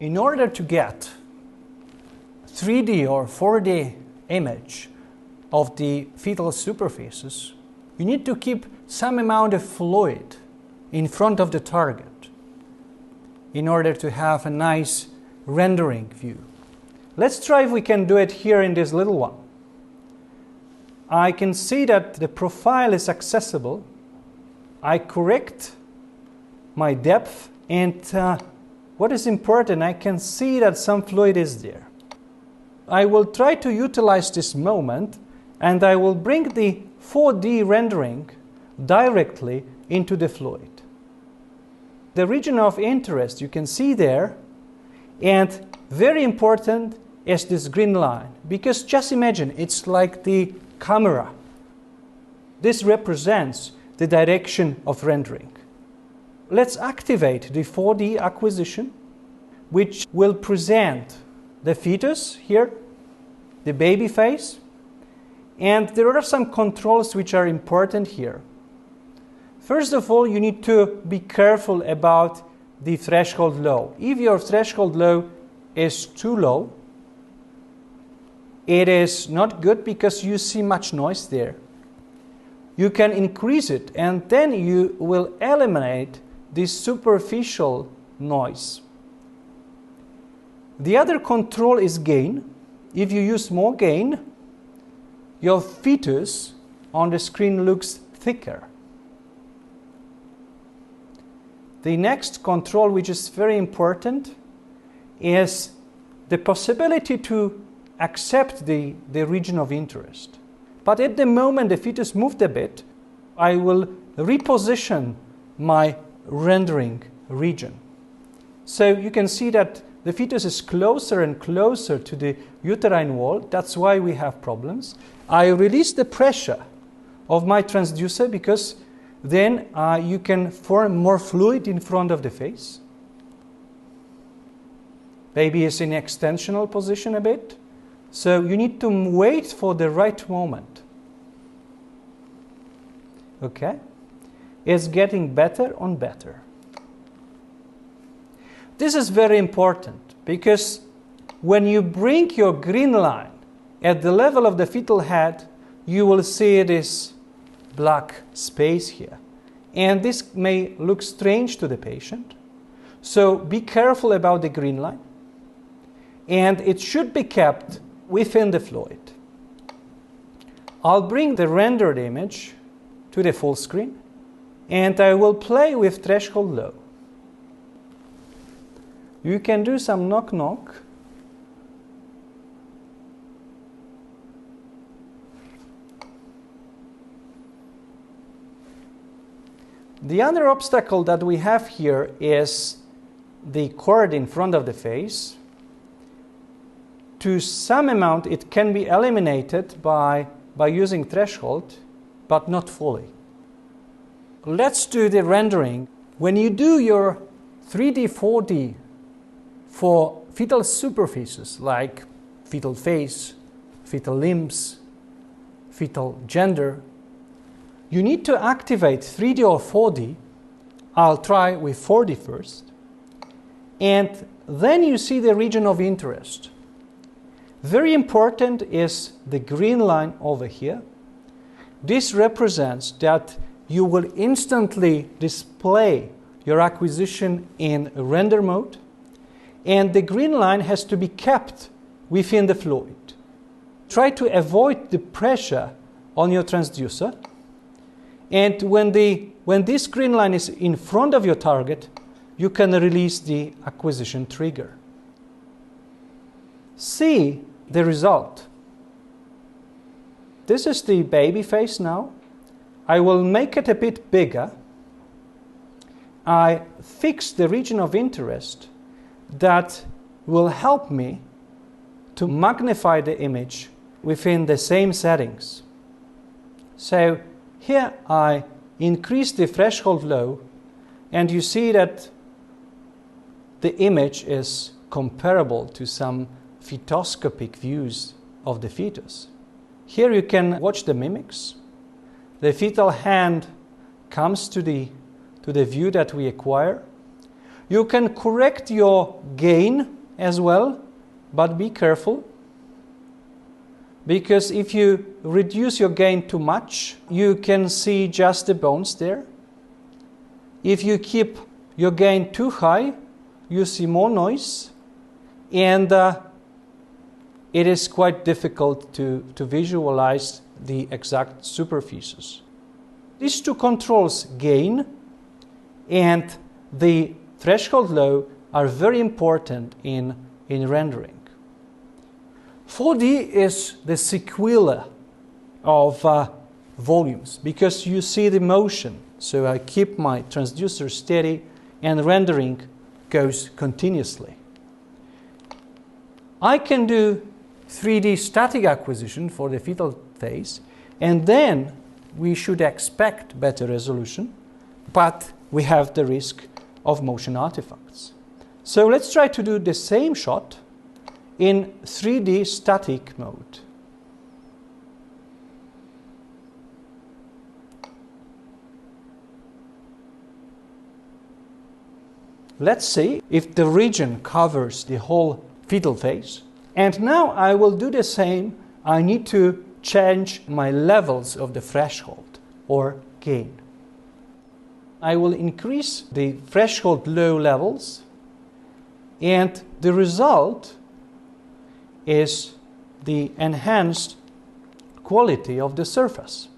In order to get 3D or 4D image of the fetal superficies, you need to keep some amount of fluid in front of the target in order to have a nice rendering view. Let's try if we can do it here in this little one. I can see that the profile is accessible. I correct my depth, and what is important, I can see that some fluid is there. I will try to utilize this moment, and I will bring the 4D rendering directly into the fluid. The region of interest you can see there, and very important is this green line, because just imagine it's like the camera. This represents the direction of rendering. Let's activate the 4D acquisition, which will present the fetus here, the baby face, and there are some controls which are important here. First of all, you need to be careful about the threshold low. If your threshold low is too low, it is not good because you see much noise there. You can increase it, and then you will eliminate this superficial noise. The other control is gain. If you use more gain, your fetus on the screen looks thicker. The next control, which is very important, is the possibility to accept the region of interest. But at the moment the fetus moved a bit, I will reposition my rendering region. So you can see that the fetus is closer and closer to the uterine wall. That's why we have problems. I release the pressure of my transducer because then you can form more fluid in front of the face. Baby is in extensional position a bit. So you need to wait for the right moment. Okay? It's getting better and better. This is very important because when you bring your green line at the level of the fetal head, you will see this black space here. And this may look strange to the patient. So be careful about the green line. And it should be kept within the fluid. I'll bring the rendered image to the full screen, and I will play with threshold low. You can do some knock-knock. The other obstacle that we have here is the cord in front of the face. To some amount, it can be eliminated by using threshold, but not fully. Let's do the rendering. When you do your 3D, 4D for fetal superficies like fetal face, fetal limbs, fetal gender, you need to activate 3D or 4D. I'll try with 4D first. And then you see the region of interest. Very important is the green line over here. This represents that you will instantly display your acquisition in render mode, and the green line has to be kept within the fluid. Try to avoid the pressure on your transducer, and when this green line is in front of your target, you can release the acquisition trigger. See the result. This is the baby face now. I will make it a bit bigger. I fix the region of interest that will help me to magnify the image within the same settings. So here I increase the threshold low, and you see that the image is comparable to some fetoscopic views of the fetus. Here you can watch the mimics. The fetal hand comes to the view that we acquire. You can correct your gain as well, but be careful, because if you reduce your gain too much, you can see just the bones there. If you keep your gain too high, you see more noise, and it is quite difficult to visualize the exact superficies. These two controls, gain and the threshold low, are very important in rendering. 4D is the sequela of volumes, because you see the motion. So I keep my transducer steady and rendering goes continuously. I can do 3D static acquisition for the fetal phase, and then we should expect better resolution, but we have the risk of motion artifacts. So let's try to do the same shot in 3D static mode. Let's see if the region covers the whole fetal phase. And now I will do the same. I need to change my levels of the threshold or gain. I will increase the threshold low levels, and the result is the enhanced quality of the surface.